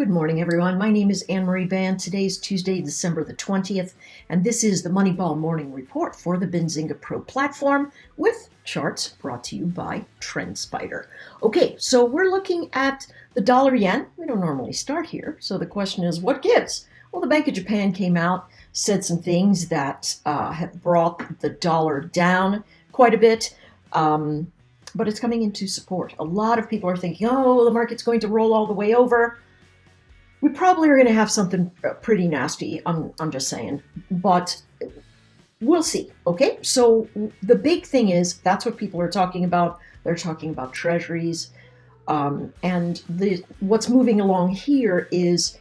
Good morning, everyone. My name is Anne-Marie Van. Today is Tuesday, December the 20th, and this is the Moneyball Morning Report for the Benzinga Pro platform with charts brought to you by TrendSpider. Okay, so we're looking at the dollar yen. We don't normally start here, so the question is, what gives? Well, the Bank of Japan came out, said some things that have brought the dollar down quite a bit. But it's coming into support. A lot of people are thinking, oh, the market's going to roll all the way over. We probably are going to have something pretty nasty, I'm just saying, but we'll see, okay? So the big thing is, that's what people are talking about. They're talking about treasuries, and what's moving along here is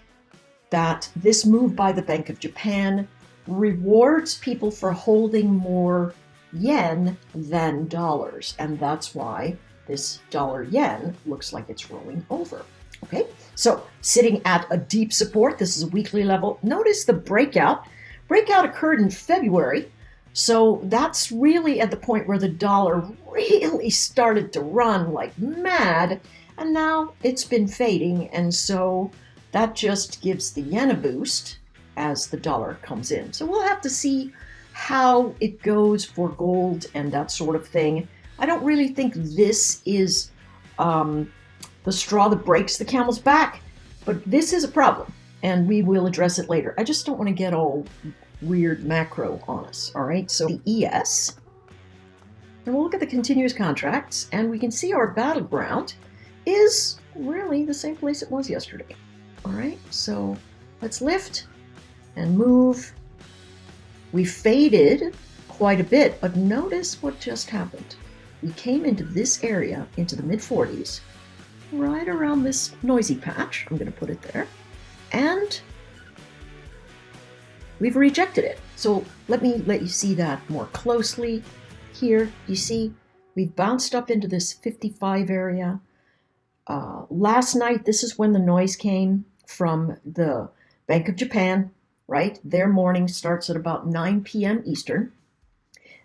that this move by the Bank of Japan rewards people for holding more yen than dollars, and that's why this dollar yen looks like it's rolling over. Okay, so sitting at a deep support, this is a weekly level. Notice the breakout. Breakout occurred in February, so that's really at the point where the dollar really started to run like mad, and now it's been fading, and so that just gives the yen a boost as the dollar comes in. So we'll have to see how it goes for gold and that sort of thing. I don't really think this is the straw that breaks the camel's back, but this is a problem, and we will address it later. I just don't want to get all weird macro on us, all right? So the ES, and we'll look at the continuous contracts, and we can see our battleground is really the same place it was yesterday, all right? So let's lift and move. We faded quite a bit, but notice what just happened. We came into this area, into the mid-40s, right around this noisy patch, I'm going to put it there, and we've rejected it. So let me let you see that more closely. Here, you see, we've bounced up into this 55 area. Last night, this is when the noise came from the Bank of Japan, right? Their morning starts at about 9 p.m. Eastern,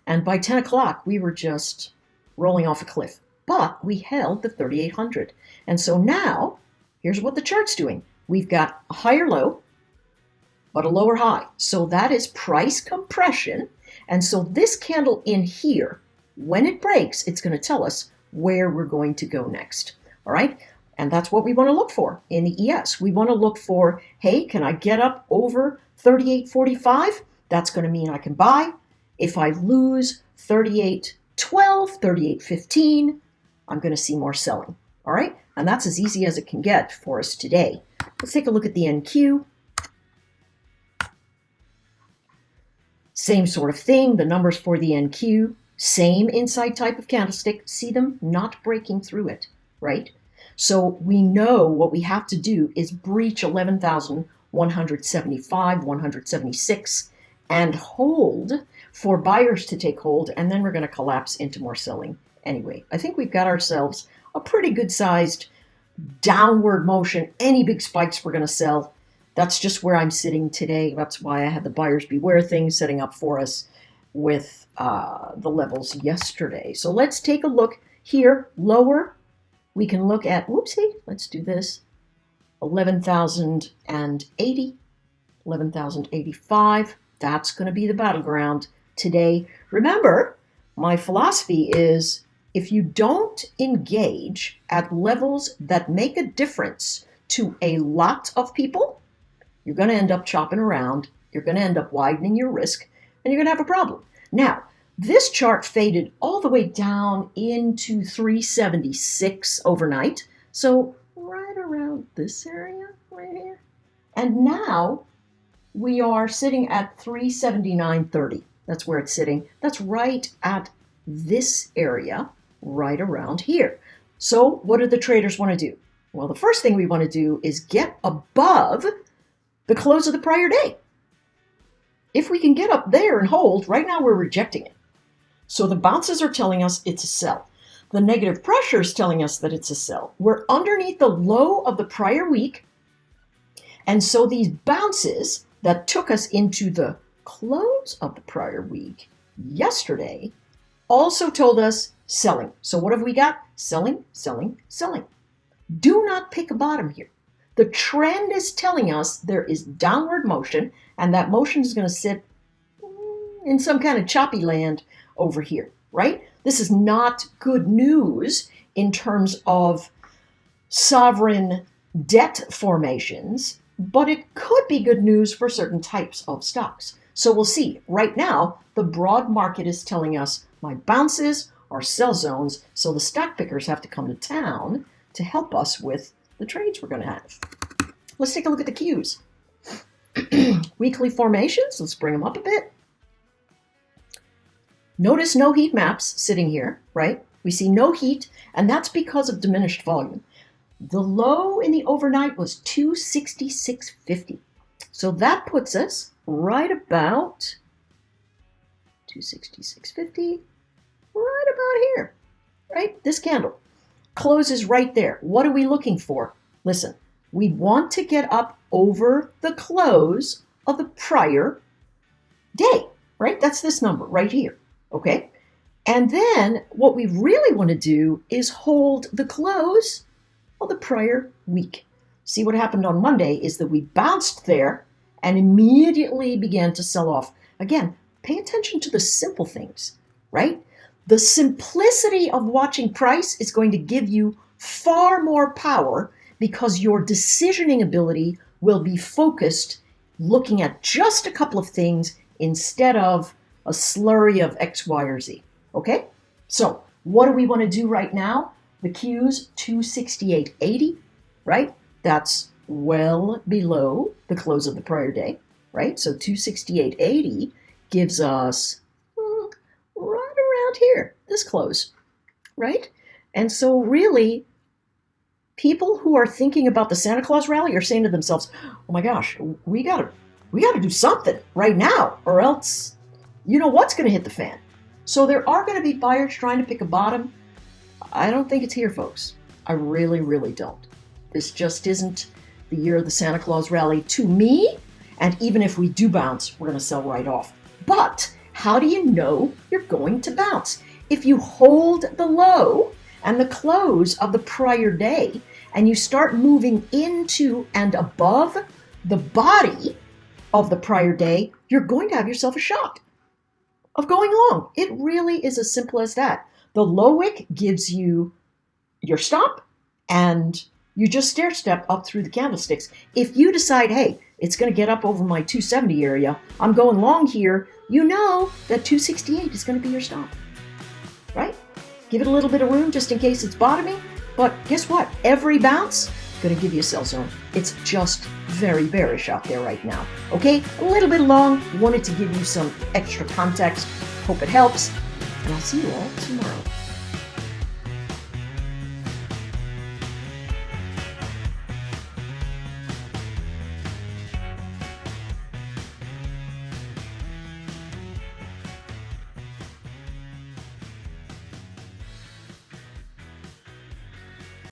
and by 10 o'clock, we were just rolling off a cliff. But we held the 3,800. And so now, here's what the chart's doing. We've got a higher low, but a lower high. So that is price compression. And so this candle in here, when it breaks, it's going to tell us where we're going to go next. All right? And that's what we want to look for in the ES. We want to look for, hey, can I get up over 38.45? That's going to mean I can buy. If I lose 38.12, 38.15, I'm going to see more selling, all right? And that's as easy as it can get for us today. Let's take a look at the NQ. Same sort of thing, the numbers for the NQ, same inside type of candlestick. See them not breaking through it, right? So we know what we have to do is breach 11,175, 176, and hold for buyers to take hold, and then we're going to collapse into more selling. Anyway, I think we've got ourselves a pretty good-sized downward motion. Any big spikes we're going to sell. That's just where I'm sitting today. That's why I had the buyers beware thing setting up for us with the levels yesterday. So let's take a look here. Lower, we can look at, whoopsie, let's do this, 11,080, 11,085. That's going to be the battleground today. Remember, my philosophy is, if you don't engage at levels that make a difference to a lot of people, you're going to end up chopping around, you're going to end up widening your risk, and you're going to have a problem. Now, this chart faded all the way down into 376 overnight, so right around this area right here. And now we are sitting at 379.30. That's where it's sitting. That's right at this area, right around here. So what do the traders want to do? Well, the first thing we want to do is get above the close of the prior day. If we can get up there and hold, right now we're rejecting it. So the bounces are telling us it's a sell. The negative pressure is telling us that it's a sell. We're underneath the low of the prior week. And so these bounces that took us into the close of the prior week yesterday also told us selling. So what have we got? Selling, selling, selling. Do not pick a bottom here. The trend is telling us there is downward motion, and that motion is going to sit in some kind of choppy land over here, right? This is not good news in terms of sovereign debt formations, but it could be good news for certain types of stocks. So we'll see. Right now, the broad market is telling us my bounces are sell zones, so the stock pickers have to come to town to help us with the trades we're going to have. Let's take a look at the cues. Weekly formations, let's bring them up a bit. Notice no heat maps sitting here, right? We see no heat, and that's because of diminished volume. The low in the overnight was 266.50. So that puts us right about 266.50, right about here, right? This candle closes right there. What are we looking for? Listen, we want to get up over the close of the prior day, right? That's this number right here, okay? And then what we really want to do is hold the close of the prior week. See, what happened on Monday is that we bounced there and immediately began to sell off. Again, pay attention to the simple things, right? The simplicity of watching price is going to give you far more power because your decisioning ability will be focused looking at just a couple of things instead of a slurry of X, Y, or Z. Okay? So what do we want to do right now? The Q's 268.80, right? That's well below the close of the prior day, right? So 268.80 gives us right around here, this close, right? And so really, people who are thinking about the Santa Claus rally are saying to themselves, oh my gosh, we gotta do something right now, or else you know what's going to hit the fan. So there are going to be buyers trying to pick a bottom. I don't think it's here, folks. I really, really don't. This just isn't the year of the Santa Claus rally to me. And even if we do bounce, we're going to sell right off. But how do you know you're going to bounce? If you hold the low and the close of the prior day, and you start moving into and above the body of the prior day, you're going to have yourself a shot of going long. It really is as simple as that. The low wick gives you your stop, and you just stair step up through the candlesticks. If you decide, hey, it's going to get up over my 270 area, I'm going long here, you know that 268 is going to be your stop, right? Give it a little bit of room just in case it's bottoming, but guess what? Every bounce is going to give you a sell zone. It's just very bearish out there right now, okay? A little bit long, wanted to give you some extra context. Hope it helps, and I'll see you all tomorrow.